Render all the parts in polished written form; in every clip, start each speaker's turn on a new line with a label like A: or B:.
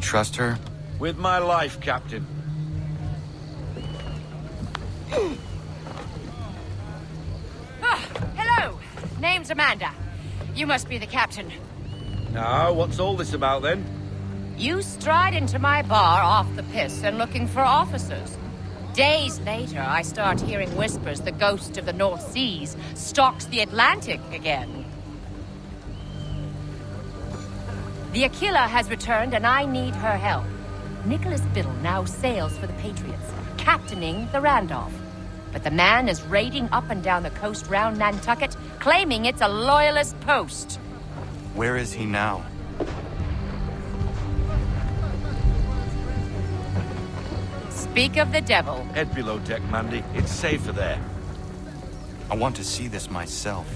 A: trust her?
B: With my life, Captain.
C: Hello. Name's Amanda. You must be the captain.
B: Now, what's all this about then?
C: You stride into my bar off the piss and looking for officers. Days later, I start hearing whispers the ghost of the North Seas stalks the Atlantic again. The Aquila has returned and I need her help. Nicholas Biddle now sails for the Patriots, captaining the Randolph. But the man is raiding up and down the coast round Nantucket, claiming it's a loyalist post.
A: Where is he now?
C: Speak of the devil.
B: Head below deck, Mandy. It's safer there.
A: I want to see this myself.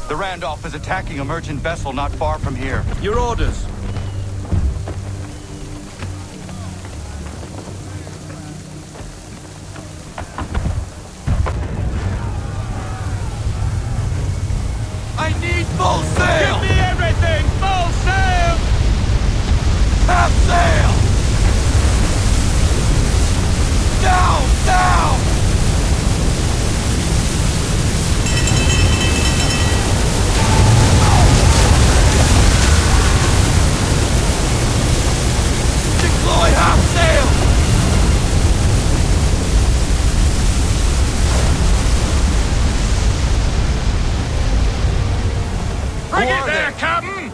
A: The Randolph is attacking a merchant vessel not far from here.
B: Your orders.
A: I need full sail!
B: Give me everything! Full sail!
A: Half sail! Down! Down! Deploy half sail!
B: Bring it there, Captain!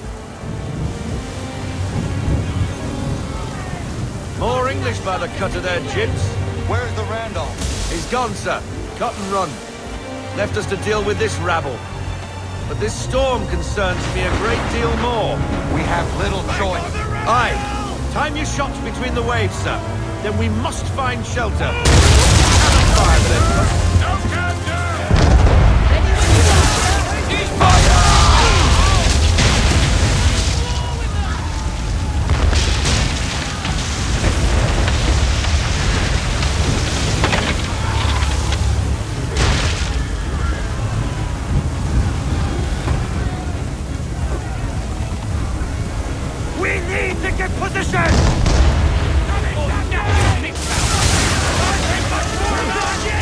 B: More English by the cut of their jibs.
A: Where's the Randolph?
B: He's gone, sir. Cut and run. Left us to deal with this rabble. But this storm concerns me a great deal more.
A: We have little choice.
B: Aye. Time your shots between the waves, sir. Then we must find shelter. Cannon fire, then. No counter!
D: We need to get position!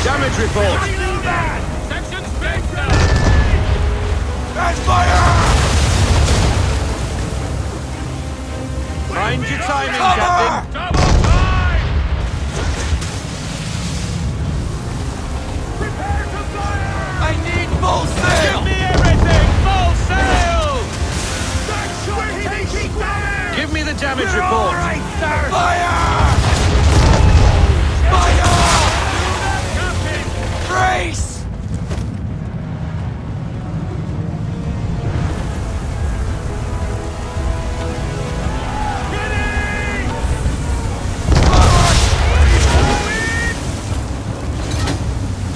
B: Damage report.
D: Section's big now!
A: That's fire!
B: Mind your timing,
A: Cover!
B: Captain.
D: Double time! Prepare to fire!
A: I need full sail!
B: Give me everything! Full sail!
D: We're taking fire!
B: Give me the damage report.
D: Right there!
A: Fire! Fire!
D: Captain!
A: Brace!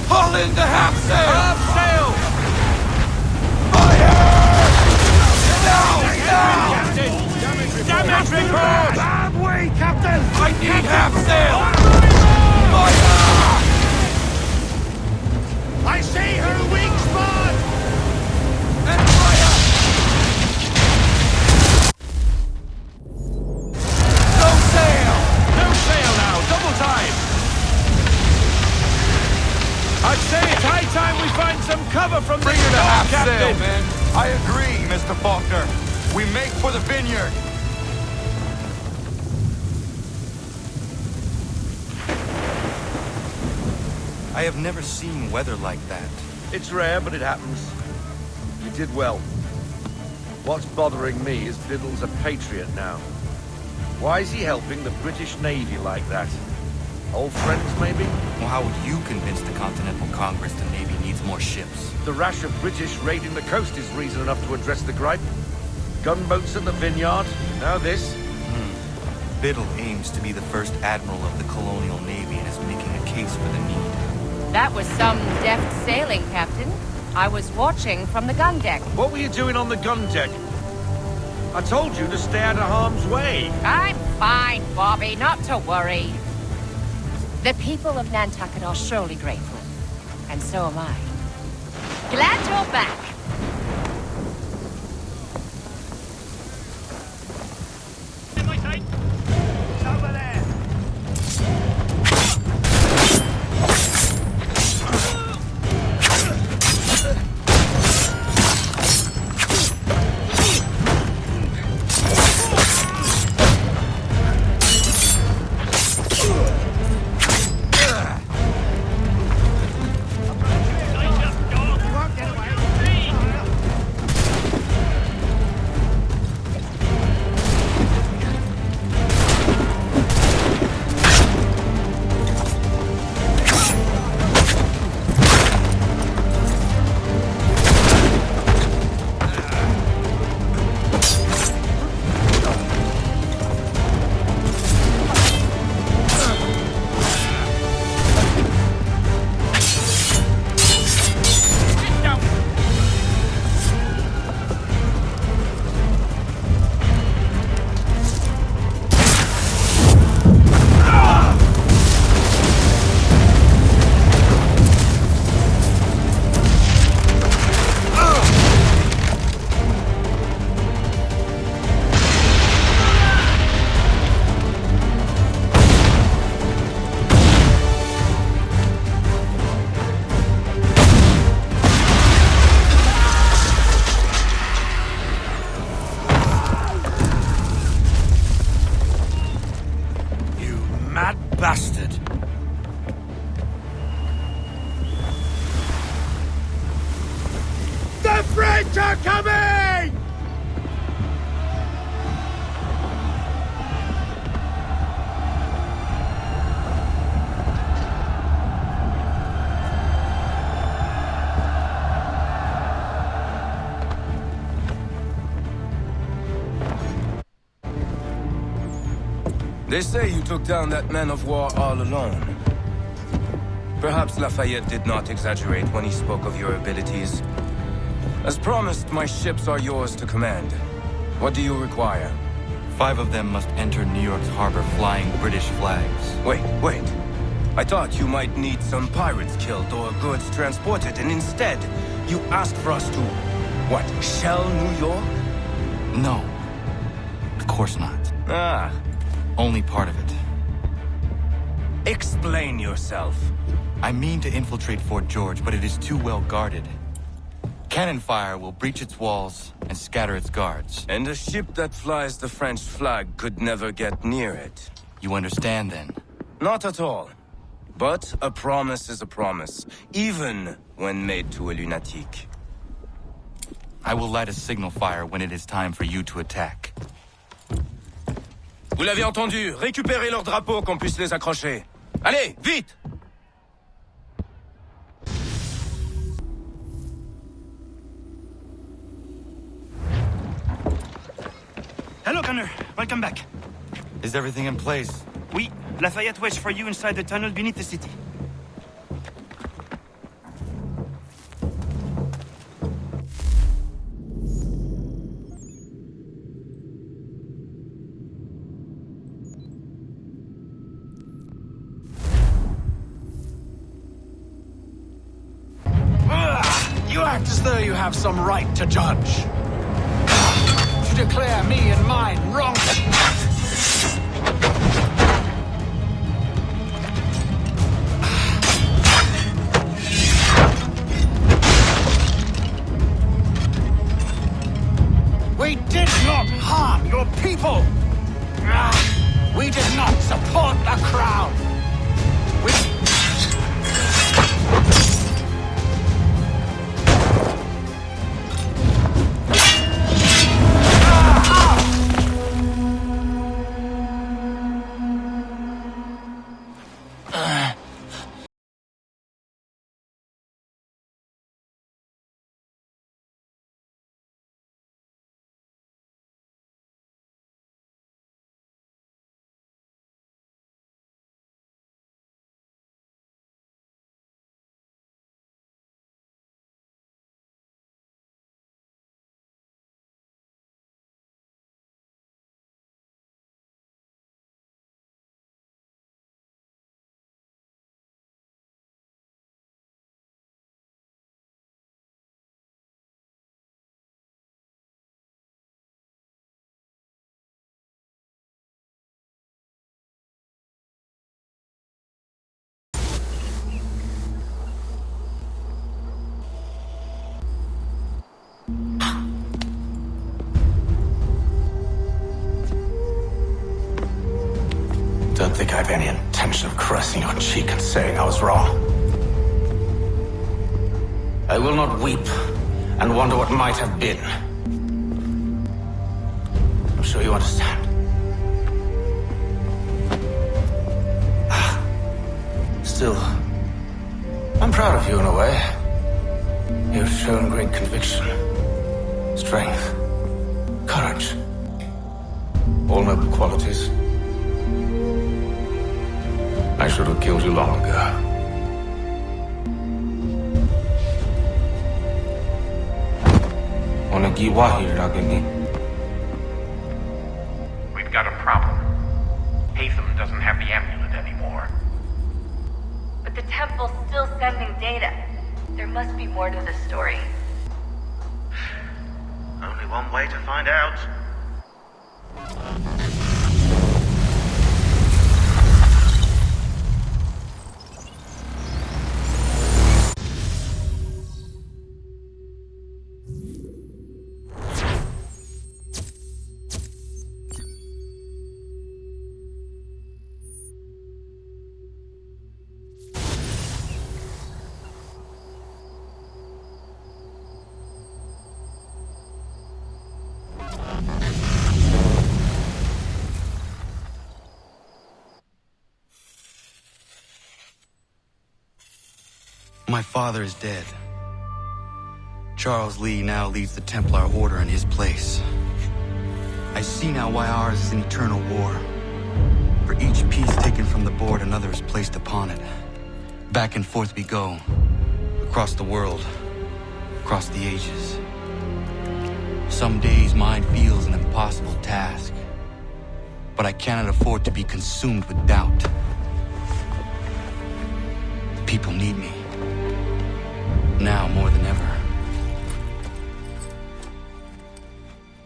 A: Pull into half sail!
B: Half sail!
A: Fire! Down! Down!
B: Captain! Damage report!
D: Bad way, Captain!
A: I need half sail! Fire!
D: I see her weak spot!
A: And fire! No sail!
B: No sail I'd say it's high time we find some cover from
A: Bring
B: this
A: her to
B: storm,
A: half
B: Captain.
A: sail, man. I agree, Mr. Faulkner. We make for the vineyard. I have never seen weather like that.
B: It's rare, but it happens. You did well. What's bothering me is Biddle's a patriot now. Why is he helping the British Navy like that? Old friends, maybe?
A: Well, how would you convince the Continental Congress the Navy needs more ships?
B: The rash of British raiding the coast is reason enough to address the gripe. Gunboats at the vineyard, now this.
A: Biddle aims to be the first admiral of the colonial navy and is making a case for the need.
C: That was some deft sailing, Captain. I was watching from the gun deck.
B: What were you doing on the gun deck? I told you to stay out of harm's way.
C: I'm fine, Bobby, not to worry. The people of Nantucket are surely grateful. And so am I. Glad you're back.
D: Over there.
B: Bastard! The French are coming!
E: They say you took down that man of war all alone. Perhaps Lafayette did not exaggerate when he spoke of your abilities. As promised, my ships are yours to command. What do you require?
A: 5 of them must enter New York's harbor flying British flags.
E: Wait. I thought you might need some pirates killed or goods transported, and instead, you asked for us to, what, shell New York?
A: No. Of course not.
E: Ah.
A: Only part of it.
E: Explain yourself.
A: I mean to infiltrate Fort George, but it is too well guarded. Cannon fire will breach its walls and scatter its guards.
E: And a ship that flies the French flag could never get near it.
A: You understand, then?
E: Not at all. But a promise is a promise, even when made to a lunatic.
A: I will light a signal fire when it is time for you to attack.
E: Vous l'avez entendu, récupérez leurs drapeaux qu'on puisse les accrocher. Allez, vite!
D: Hello, Gunner. Welcome back.
A: Is everything in place?
D: Oui, Lafayette waits for you inside the tunnel beneath the city.
F: You act as though you have some right to judge. To declare me and mine wrong. people! We did not support the crown! We... Don't think I have any intention of caressing your cheek and saying I was wrong. I will not weep and wonder what might have been. I'm sure you understand. Still, I'm proud of you in a way. You've shown great conviction, strength, courage. All noble qualities. I should have killed you long ago.
G: We've got a problem. Hatham doesn't have the amulet anymore.
H: But the temple's still sending data. There must be more to this story.
G: Only one way to find out.
A: My father is dead. Charles Lee now leads the Templar Order in his place. I see now why ours is an eternal war. For each piece taken from the board, another is placed upon it. Back and forth we go. Across the world. Across the ages. Some days mine feels an impossible task. But I cannot afford to be consumed with doubt. The people need me. Now more than ever.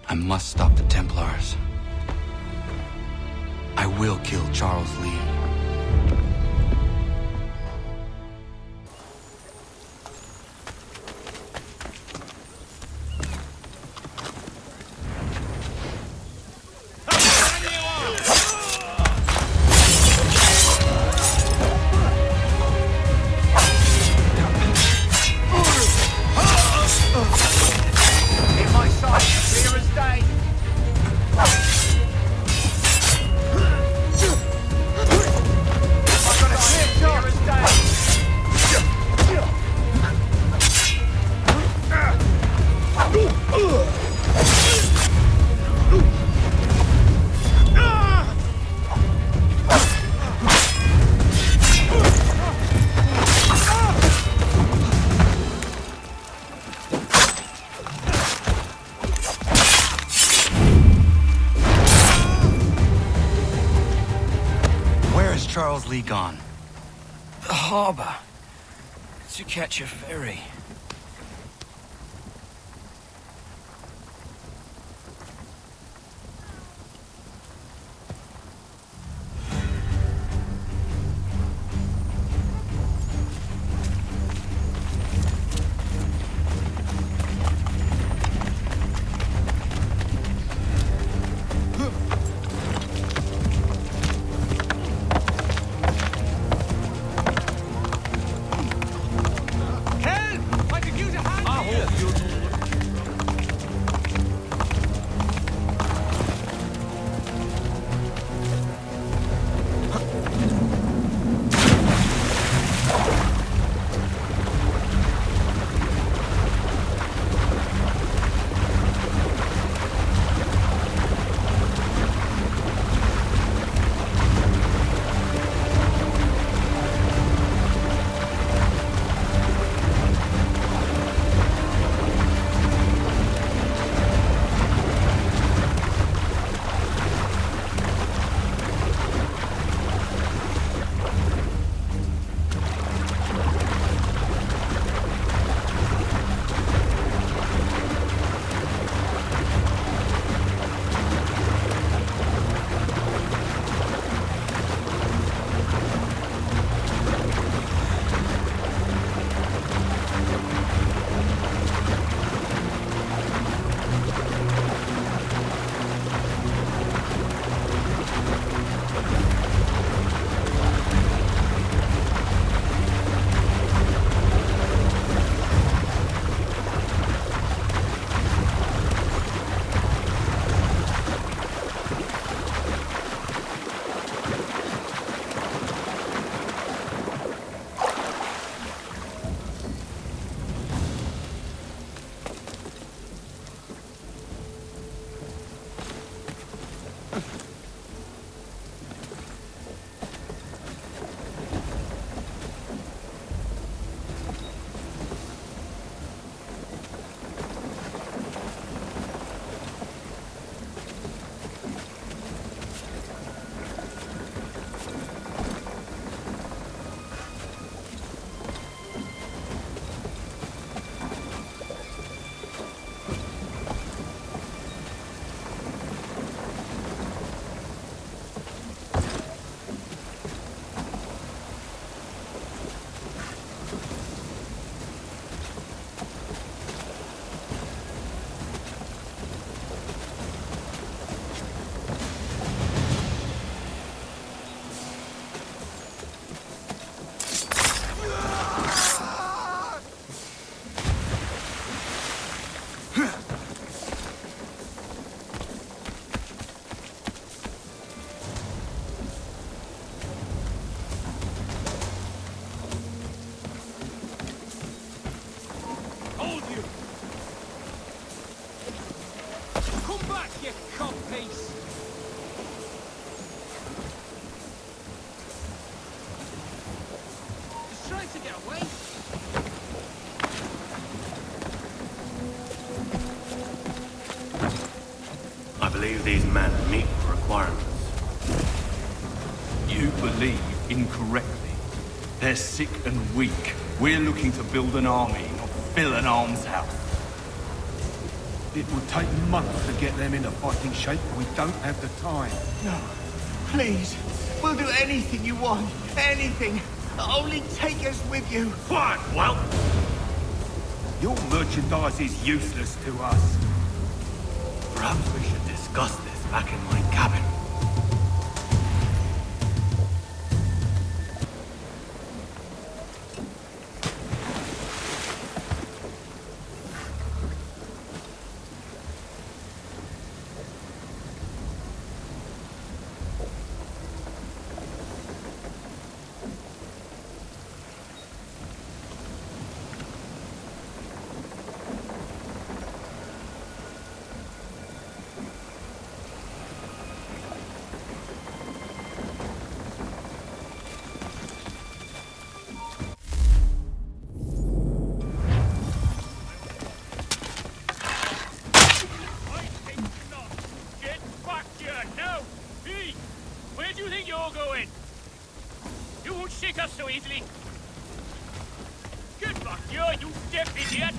A: I must stop the Templars. I will kill Charles Lee. Charles Lee gone?
F: The harbor. To catch a ferry.
I: believe these men meet the requirements.
J: You believe incorrectly. They're sick and weak. We're looking to build an army, not fill an almshouse.
D: It would take months to get them into fighting shape, and we don't have the time.
K: No. Please. We'll do anything you want. Anything. Only take us with you.
D: Fine, well. Your merchandise is useless to us.
I: Perhaps we should discuss this back in my cabin.
L: Where do you think you're going? You won't shake us so easily. Get back here, you deaf idiot!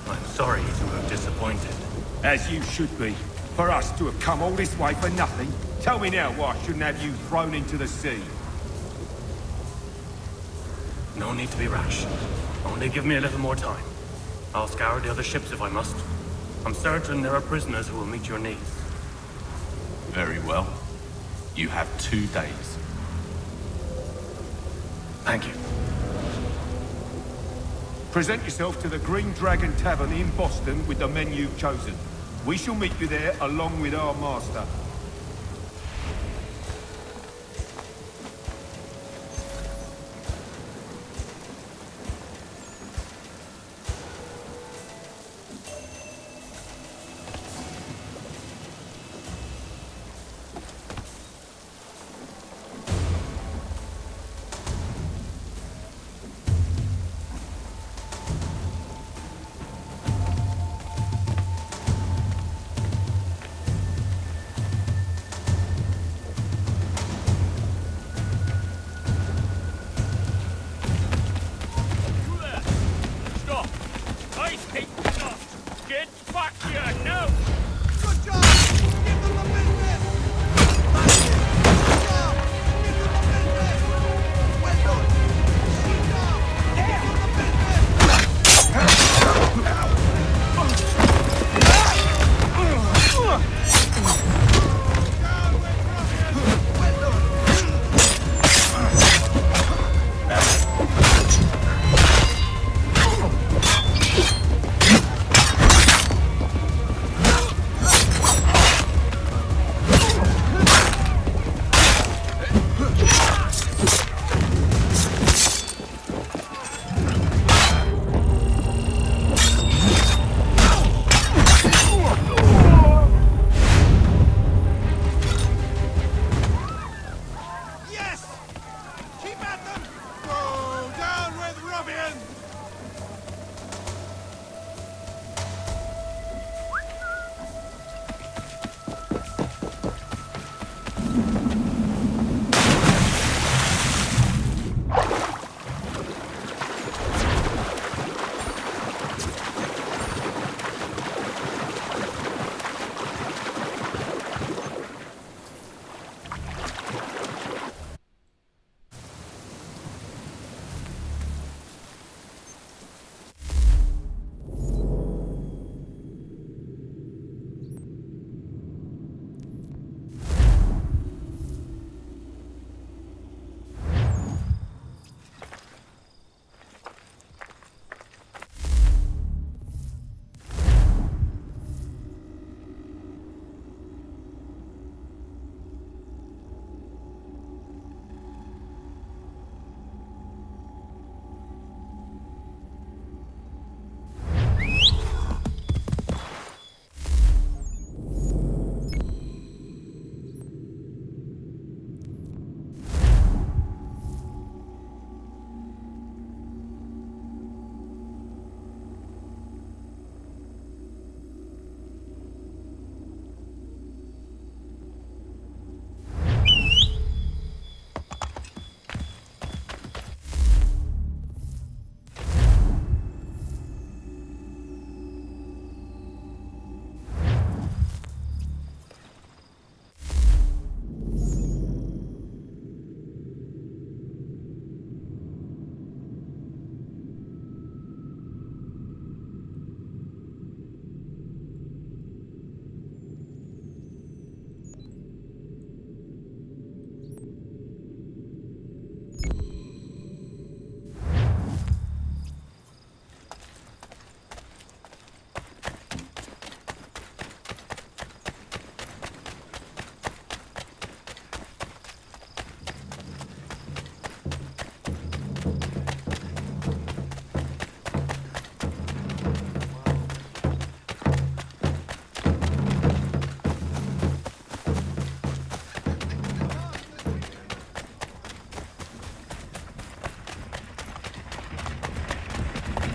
I: I'm sorry to have disappointed.
D: As you should be. For us to have come all this way for nothing. Tell me now why I shouldn't have you thrown into the sea.
I: No need to be rash. Only give me a little more time. I'll scour the other ships if I must. I'm certain there are prisoners who will meet your needs.
J: Very well. You have 2 days.
I: Thank you.
D: Present yourself to the Green Dragon Tavern in Boston with the men you've chosen. We shall meet you there along with our master.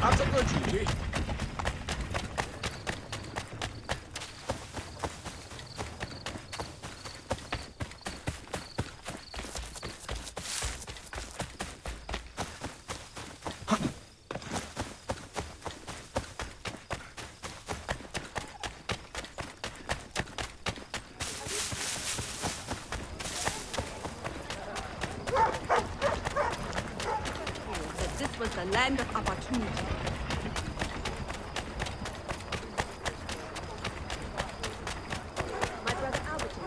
F: That's a good duty.
M: That this was the land of opportunity. My brother Albert is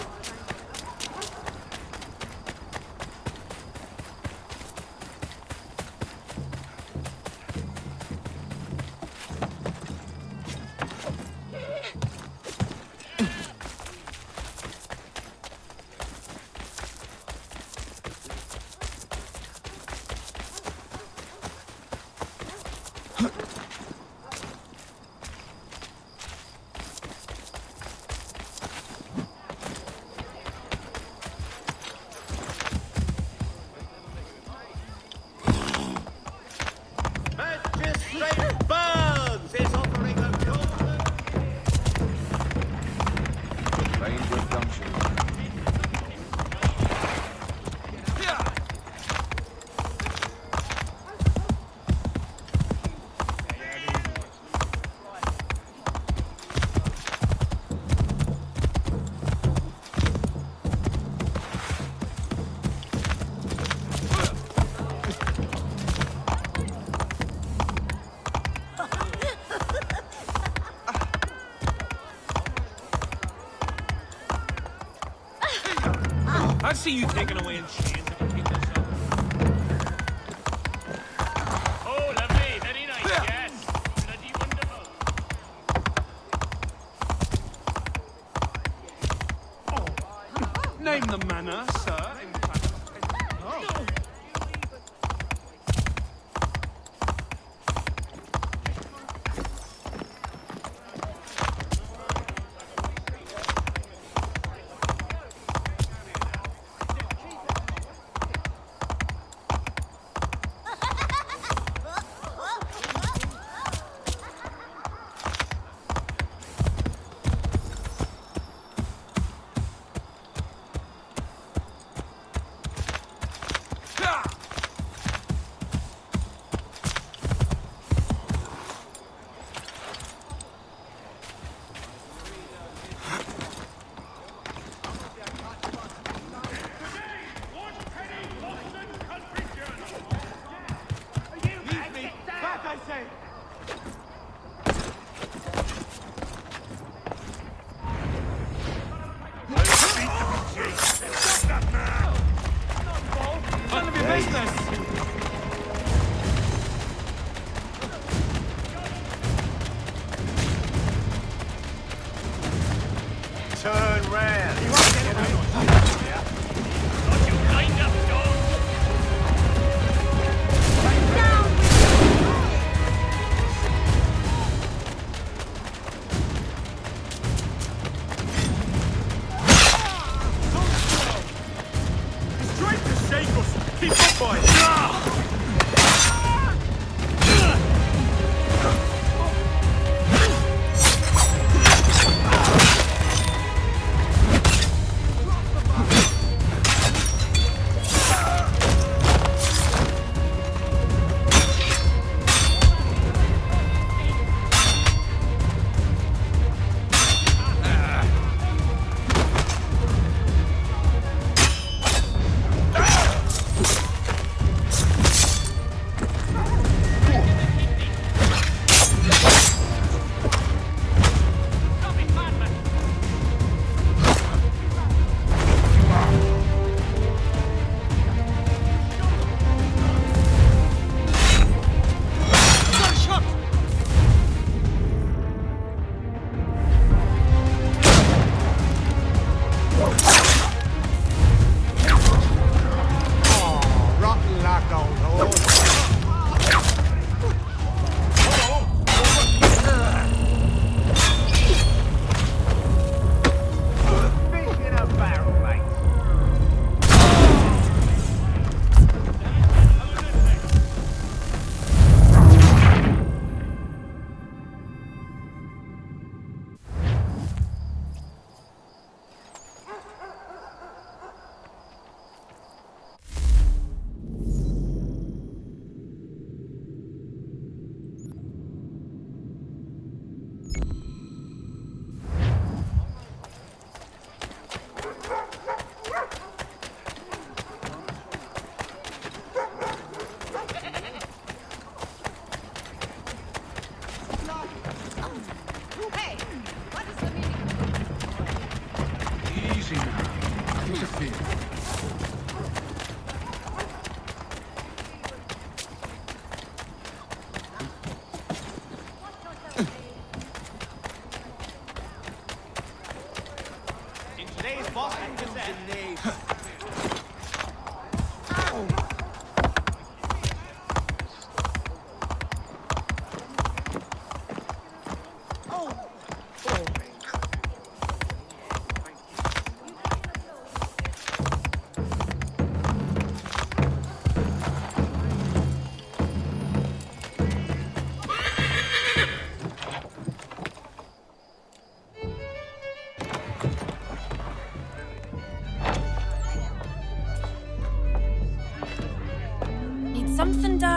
K: Magistrate Burns is offering a golden...
B: Ranger Junction.
L: I see you taking away in chains if you keep this up. Oh, lovely. Very nice, yes. Bloody wonderful.
D: Name the manor, sir.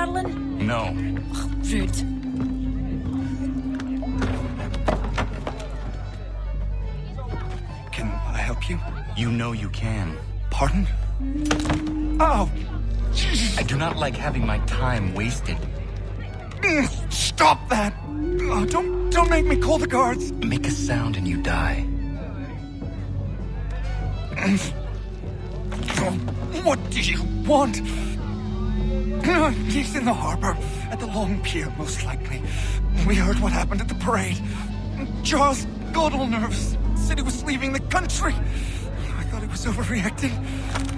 M: darling?
A: No.
M: Rude.
A: Can I help you? You know you can.
N: Pardon? Oh!
A: I do not like having my time wasted.
N: Stop that! Oh, don't make me call the guards!
A: Make a sound and you die.
N: What do you want? He's in the harbor, at the Long Pier, most likely. We heard what happened at the parade. Charles got all nervous, said he was leaving the country. I thought he was overreacting.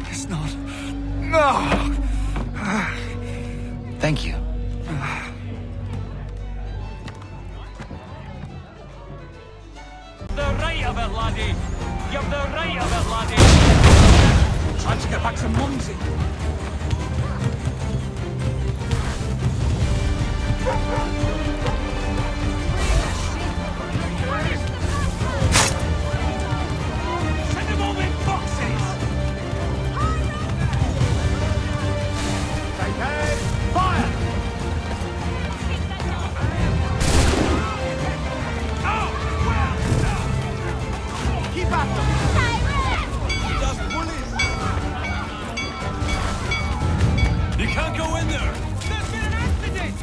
N: Guess not. No!
A: Thank you.
L: The right of it, laddie! You've the right of it, laddie!
F: Trying to get back to Mumsy.
L: Send them all in boxes!
B: Take aim! Fire! Keep at them! Just bullies!
L: You can't go in there! There's been an accident!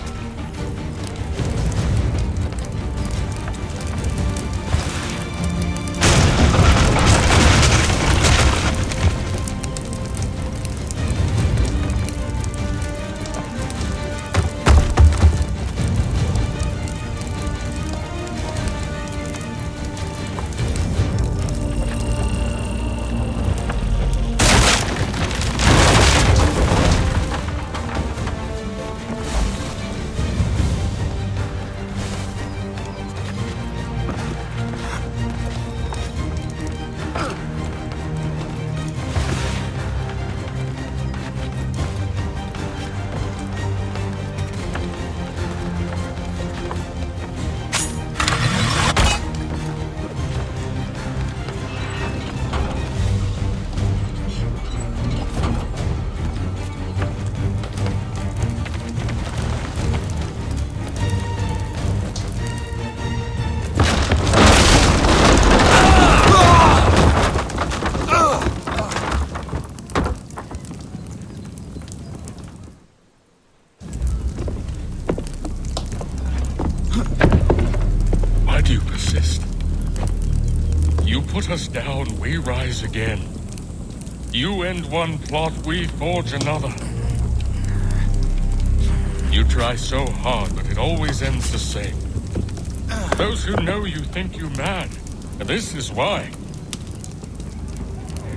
O: Why do you persist? You put us down, we rise again. You end one plot, we forge another. You try so hard, but it always ends the same. Those who know you think you mad, and this is why.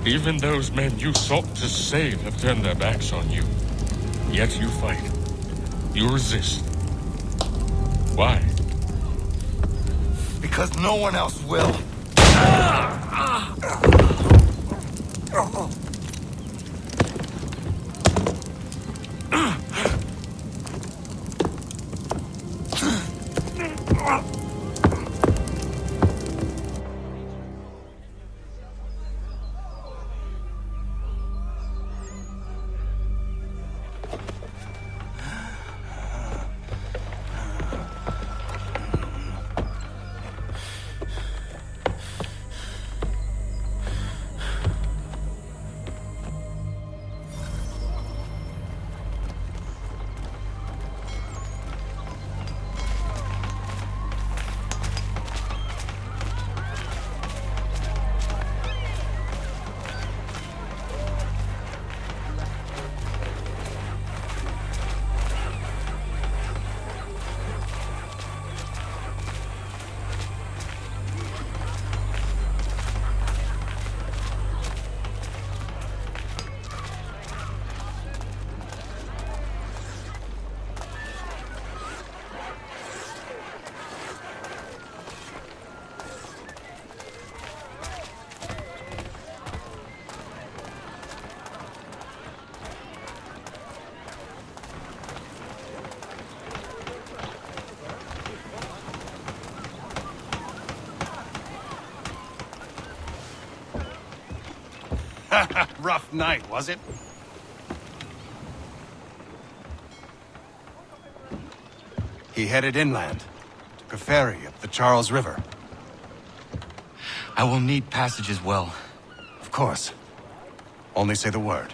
O: Even those men you sought to save have turned their backs on you. Yet you fight. You resist. Why?
N: Because no one else will.
J: Rough night, was it?
P: He headed inland, took a ferry up the Charles River.
A: I will need passage as well.
P: Of course. Only say the word.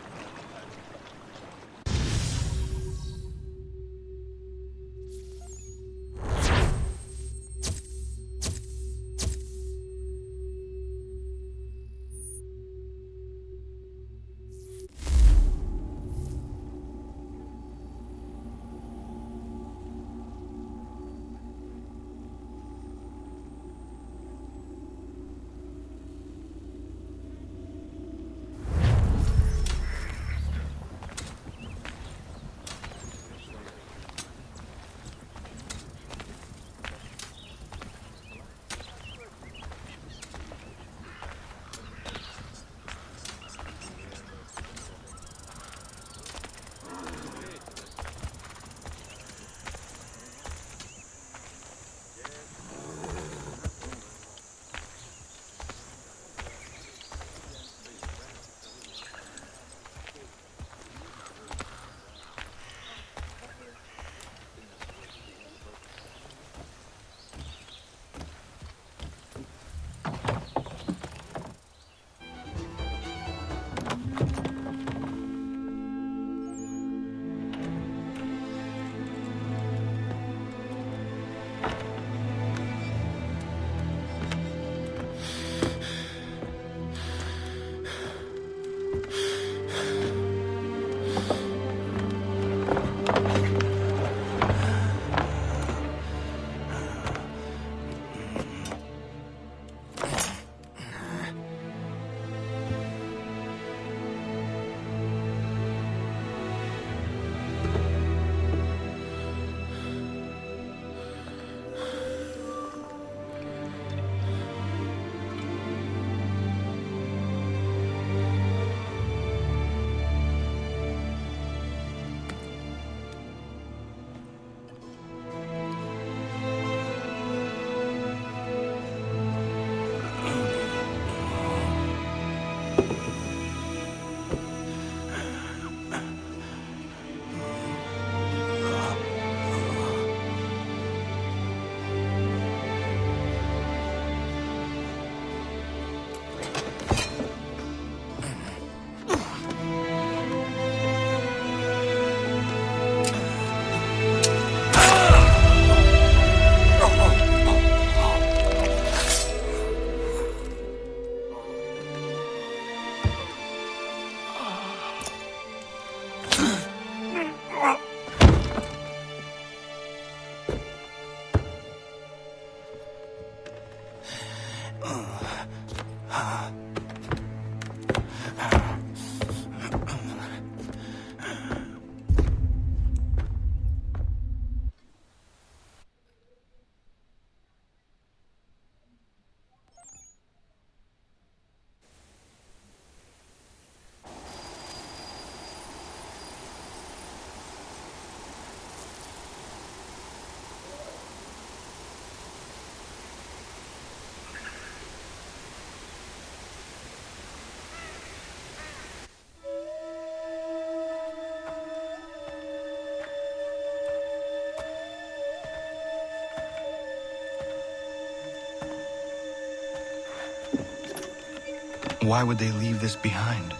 A: Why would they leave this behind?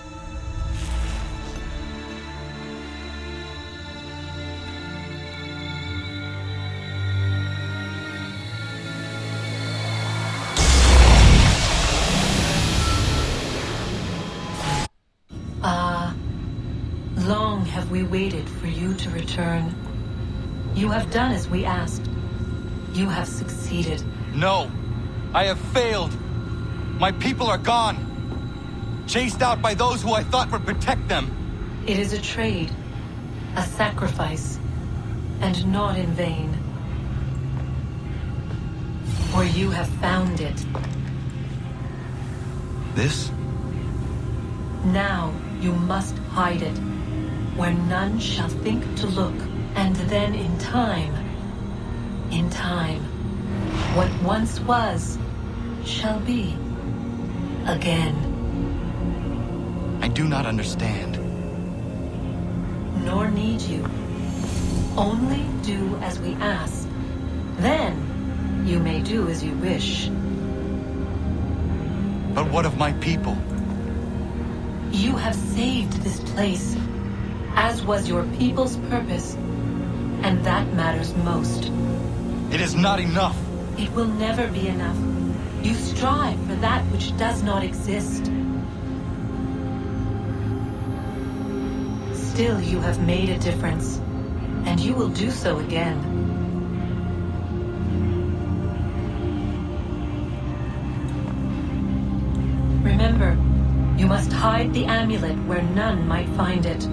Q: Long have we waited for you to return. You have done as we asked. You have succeeded.
A: No! I have failed! My people are gone! Chased out by those who I thought would protect them!
Q: It is a trade, a sacrifice, and not in vain. For you have found it.
A: This?
Q: Now you must hide it, where none shall think to look, and then in time, what once was, shall be, again.
A: I do not understand.
Q: Nor need you. Only do as we ask, Then, you may do as you wish.
A: But what of my people?
Q: You have saved this place, as was your people's purpose, and that matters most.
A: It is not enough.
Q: It will never be enough. You strive for that which does not exist. Still, you have made a difference, and you will do so again. Remember, you must hide the amulet where none might find it.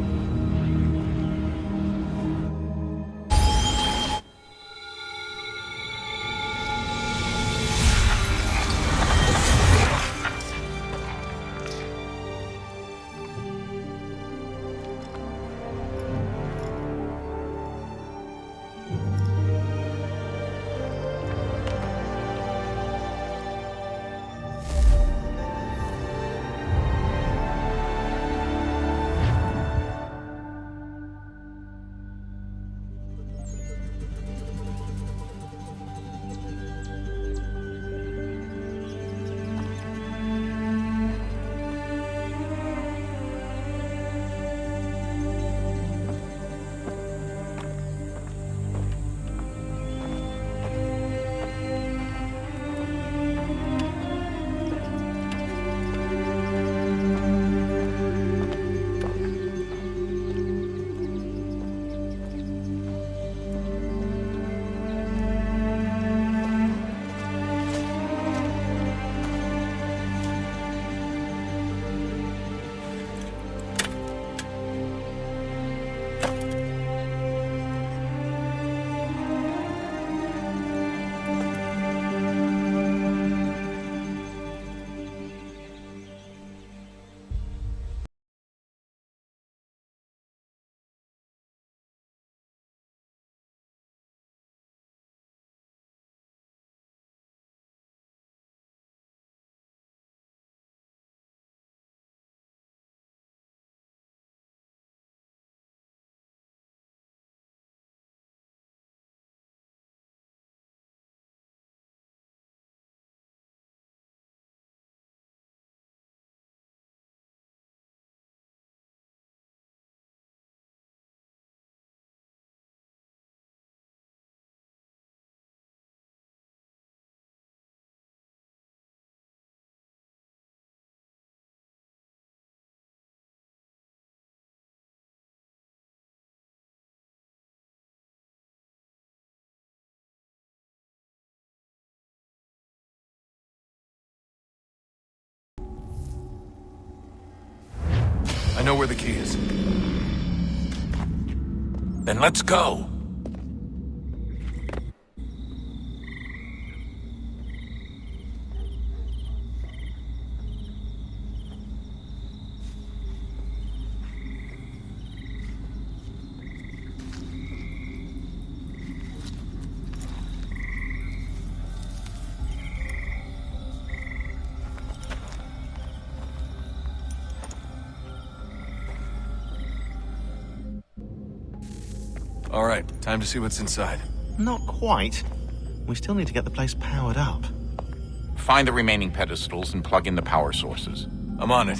F: I know where the key is. Then let's go.
P: All right, time to see what's inside.
R: Not quite. We still need to get the place powered up.
G: Find the remaining pedestals and plug in the power sources.
P: I'm on it.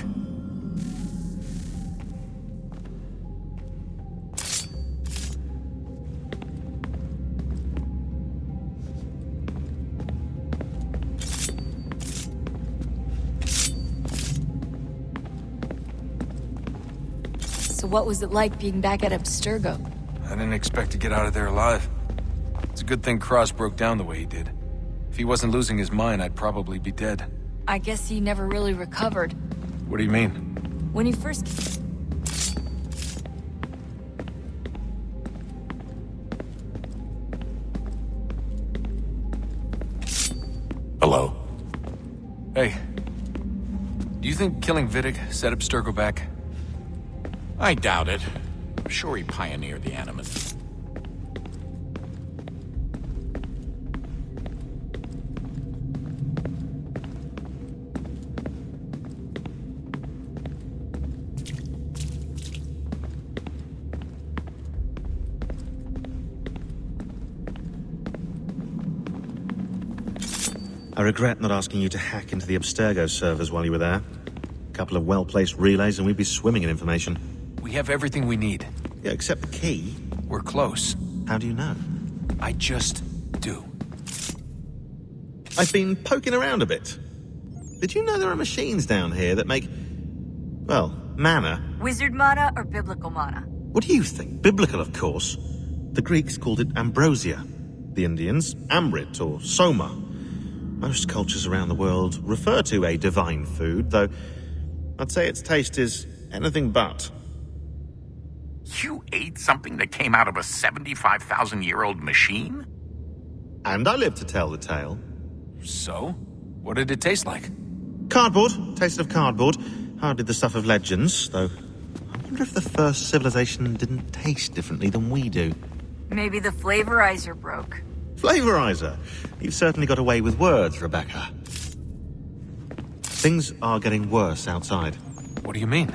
S: So what was it like being back at Abstergo?
P: I didn't expect to get out of there alive. It's a good thing Cross broke down the way he did. If he wasn't losing his mind, I'd probably be dead.
S: I guess he never really recovered.
P: What do you mean?
S: When he first...
G: Hello?
P: Hey. Do you think killing Vidic set Abstergo back?
G: I doubt it. I'm sure he pioneered the animus.
R: I regret not asking you to hack into the Abstergo servers while you were there. A couple of well-placed relays and we'd be swimming in information.
P: We have everything we need.
R: Yeah, except the key.
P: We're close.
R: How do you know?
P: I just do.
R: I've been poking around a bit. Did you know there are machines down here that make, well, mana?
S: Wizard mana or biblical mana?
R: What do you think? Biblical, of course. The Greeks called it ambrosia. The Indians, amrit or soma. Most cultures around the world refer to a divine food, though I'd say its taste is anything but.
G: You ate something that came out of a 75,000-year-old machine?
R: And I live to tell the tale.
P: So? What did it taste like?
R: Cardboard. Tasted of cardboard. Hardly the stuff of legends, though. I wonder if the first civilization didn't taste differently than we do.
S: Maybe the flavorizer broke.
R: Flavorizer? You've certainly got away with words, Rebecca. Things are getting worse outside.
P: What do you mean?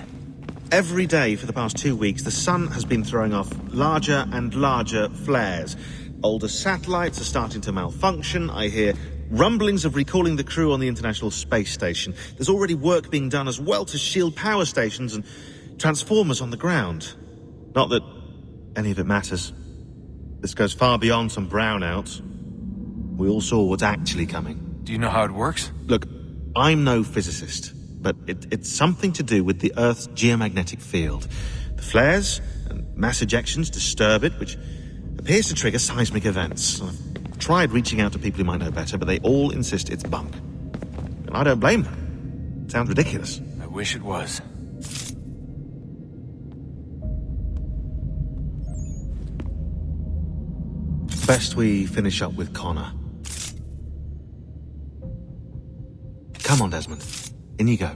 R: Every day for the past 2 weeks, the sun has been throwing off larger and larger flares. Older satellites are starting to malfunction. I hear rumblings of recalling the crew on the International Space Station. There's already work being done as well to shield power stations and transformers on the ground. Not that any of it matters. This goes far beyond some brownouts. We all saw what's actually coming.
P: Do you know how it works?
R: Look, I'm no physicist, but it's something to do with the Earth's geomagnetic field. The flares and mass ejections disturb it, which appears to trigger seismic events. I've tried reaching out to people who might know better, but they all insist it's bunk. And I don't blame them. It sounds ridiculous.
P: I wish it was.
R: Best we finish up with Connor. Come on, Desmond. In you go.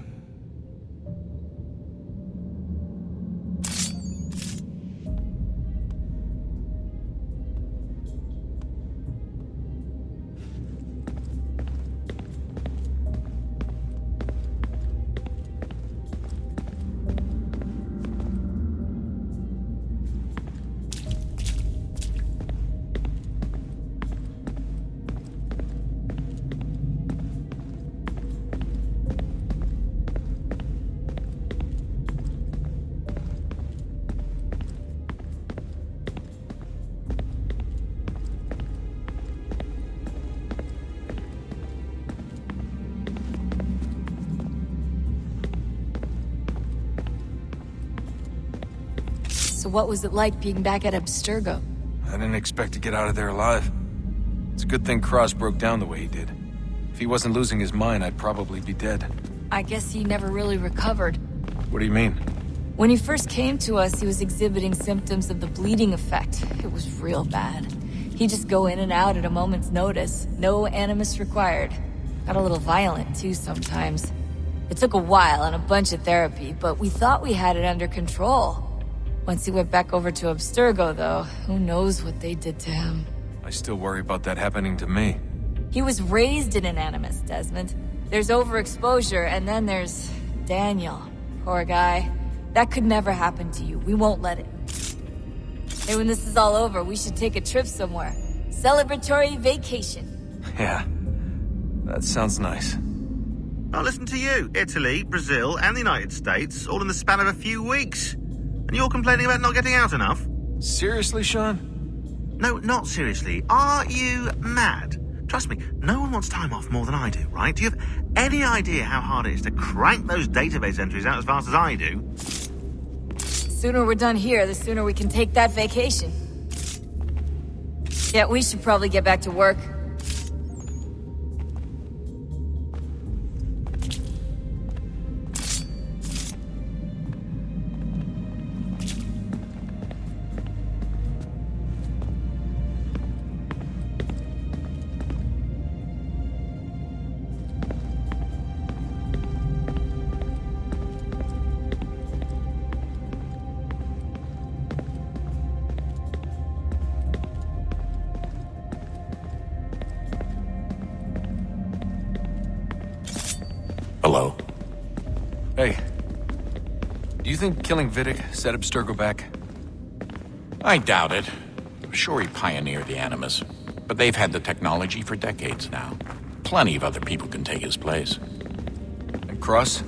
S: So what was it like being back at Abstergo?
P: I didn't expect to get out of there alive. It's a good thing Cross broke down the way he did. If he wasn't losing his mind, I'd probably be dead.
S: I guess he never really recovered.
P: What do you mean?
S: When he first came to us, he was exhibiting symptoms of the bleeding effect. It was real bad. He'd just go in and out at a moment's notice. No animus required. Got a little violent, too, sometimes. It took a while and a bunch of therapy, but we thought we had it under control. Once he went back over to Abstergo, though, who knows what they did to him.
P: I still worry about that happening to me.
S: He was raised in an animus, Desmond. There's overexposure, and then there's Daniel. Poor guy. That could never happen to you. We won't let it. Hey, when this is all over, we should take a trip somewhere. Celebratory vacation.
P: Yeah. That sounds nice.
R: Now listen to you. Italy, Brazil, and the United States, all in the span of a few weeks. And you're complaining about not getting out enough?
P: Seriously, Sean?
R: No, not seriously. Are you mad? Trust me, no one wants time off more than I do, right? Do you have any idea how hard it is to crank those database entries out as fast as I do?
S: The sooner we're done here, the sooner we can take that vacation. Yeah, we should probably get back to work.
G: Hello?
P: Hey. Do you think killing Vidic set Abstergo back?
G: I doubt it. I'm sure he pioneered the Animus, but they've had the technology for decades now. Plenty of other people can take his place.
P: And Cross?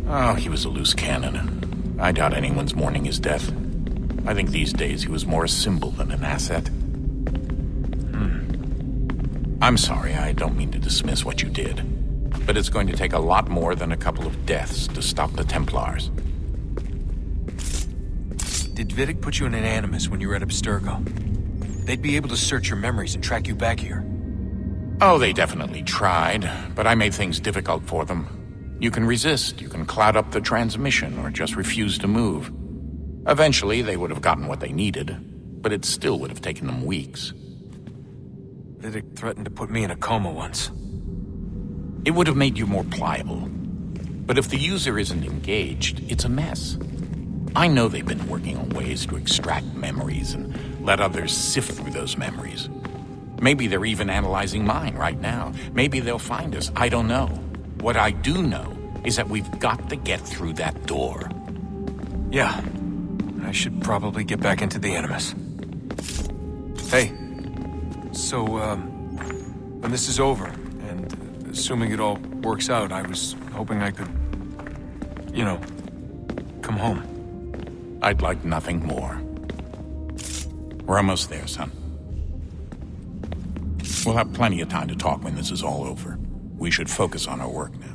G: Oh, he was a loose cannon. I doubt anyone's mourning his death. I think these days he was more a symbol than an asset. I'm sorry, I don't mean to dismiss what you did. But it's going to take a lot more than a couple of deaths to stop the Templars.
P: Did Vidic put you in an Animus when you were at Abstergo? They'd be able to search your memories and track you back here.
G: Oh, they definitely tried, but I made things difficult for them. You can resist, you can cloud up the transmission, or just refuse to move. Eventually, they would have gotten what they needed, but it still would have taken them weeks.
P: Vidic threatened to put me in a coma once.
G: It would have made you more pliable. But if the user isn't engaged, it's a mess. I know they've been working on ways to extract memories and let others sift through those memories. Maybe they're even analyzing mine right now. Maybe they'll find us. I don't know. What I do know is that we've got to get through that door.
P: Yeah. I should probably get back into the Animus. Hey. So, when this is over, and assuming it all works out, I was hoping I could, come home.
G: I'd like nothing more. We're almost there, son. We'll have plenty of time to talk when this is all over. We should focus on our work now.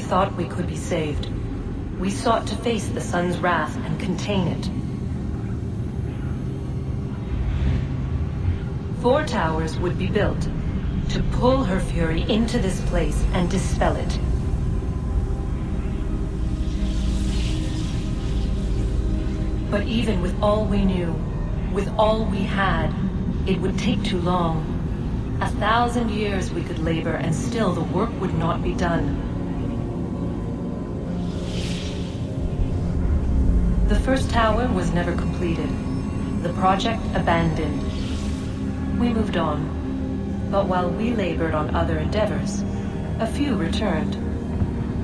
Q: Thought we could be saved. We sought to face the sun's wrath and contain it. 4 towers would be built to pull her fury into this place and dispel it. But even with all we knew, with all we had, it would take too long. 1,000 years we could labor and still the work would not be done. The first tower was never completed. The project abandoned. We moved on. But while we labored on other endeavors, a few returned.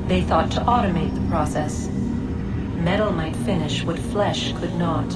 Q: They thought to automate the process. Metal might finish what flesh could not.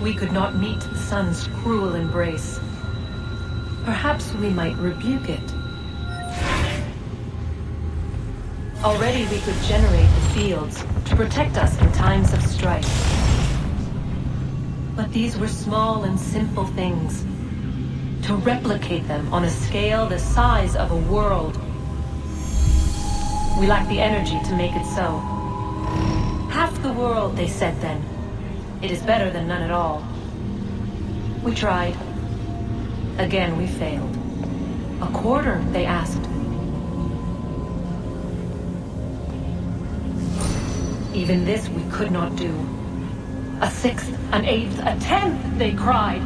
Q: we could not meet the sun's cruel embrace, perhaps we might rebuke it. Already we could generate the fields to protect us in times of strife. But these were small and simple things. To replicate them on a scale the size of a world, we lack the energy to make it so. Half the world, they said then. It is better than none at all. We tried. Again we failed. A quarter, they asked. Even this we could not do. A sixth, an eighth, a tenth, they cried.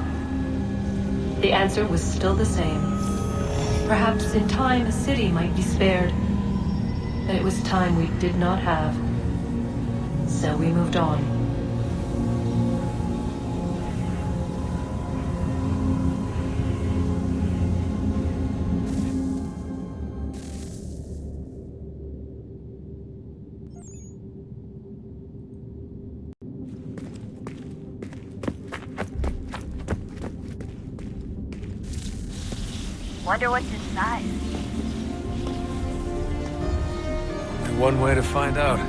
Q: The answer was still the same. Perhaps in time a city might be spared. But it was time we did not have. So we moved on.
H: Wonder what's inside.
P: Only one way to find out.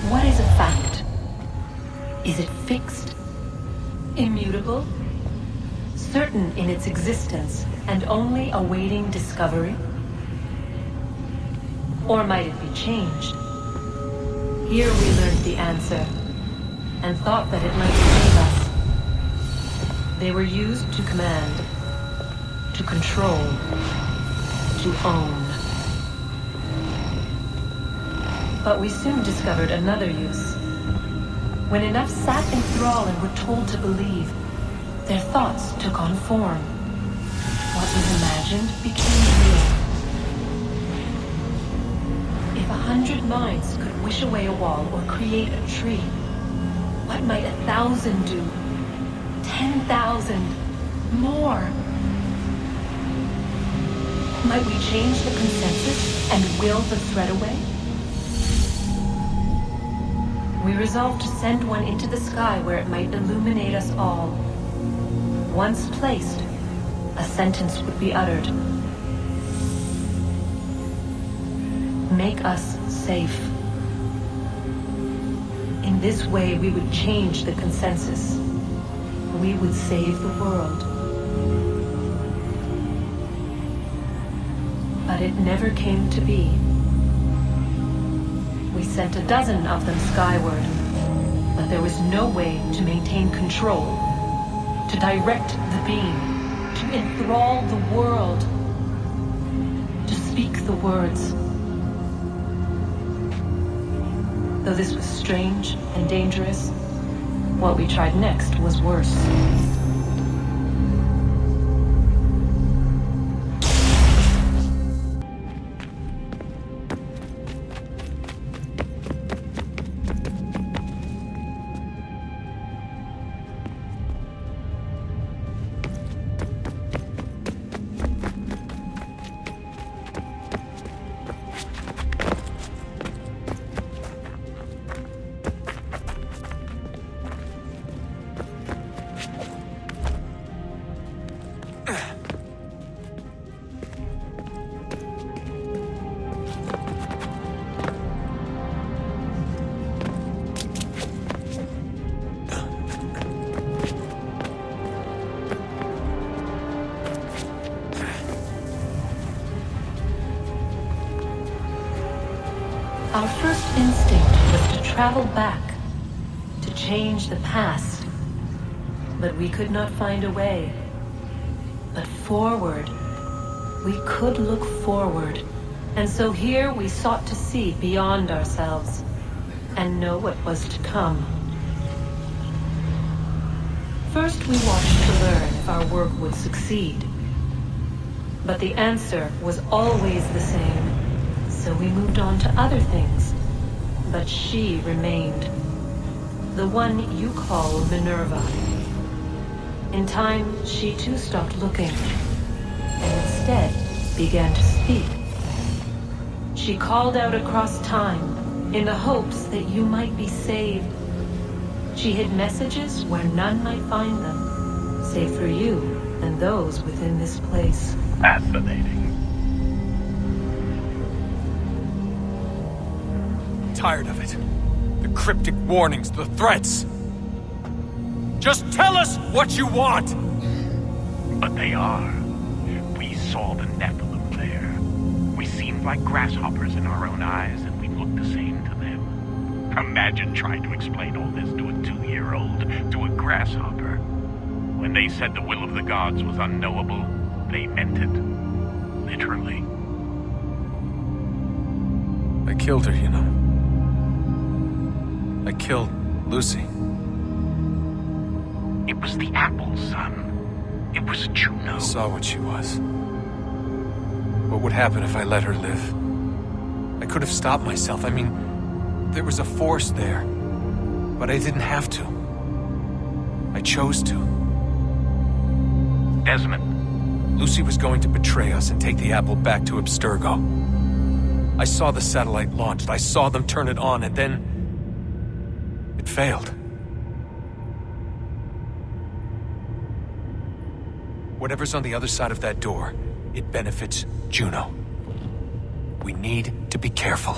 Q: What is a fact? Is it fixed? Immutable? Certain in its existence and only awaiting discovery? Or might it be changed? Here we learned the answer, and thought that it might save us. They were used to command, to control, to own. But we soon discovered another use. When enough sat in thrall and were told to believe, their thoughts took on form. What was imagined became real. If 100 minds could wish away a wall or create a tree, what might 1,000 do? 10,000? More? Might we change the consensus and will the thread away? We resolved to send one into the sky where it might illuminate us all. Once placed, a sentence would be uttered. Make us safe. In this way, we would change the consensus. We would save the world. But it never came to be. We sent a dozen of them skyward, but there was no way to maintain control, to direct the beam, to enthrall the world, to speak the words. Though this was strange and dangerous, what we tried next was worse. traveled back to change the past, but we could not find a way. But forward, we could look forward. And so here we sought to see beyond ourselves and know what was to come. First, we watched to learn if our work would succeed. But the answer was always the same, so we moved on to other things. But she remained. The one you call Minerva. In time, she too stopped looking, and instead began to speak. She called out across time, in the hopes that you might be saved. She hid messages where none might find them, save for you and those within this place.
F: Fascinating.
P: Tired of it. The cryptic warnings, the threats. Just tell us what you want!
T: But they are. We saw the Nephilim there. We seemed like grasshoppers in our own eyes, and we looked the same to them. Imagine trying to explain all this to a 2-year-old, to a grasshopper. When they said the will of the gods was unknowable, they meant it. Literally.
P: I killed her, you know. I killed Lucy.
T: It was the apple, son. It was Juno.
P: I saw what she was. What would happen if I let her live? I could have stopped myself. I mean, there was a force there. But I didn't have to. I chose to.
T: Desmond.
P: Lucy was going to betray us and take the apple back to Abstergo. I saw the satellite launched. I saw them turn it on, and then... it failed. Whatever's on the other side of that door, it benefits Juno. We need to be careful.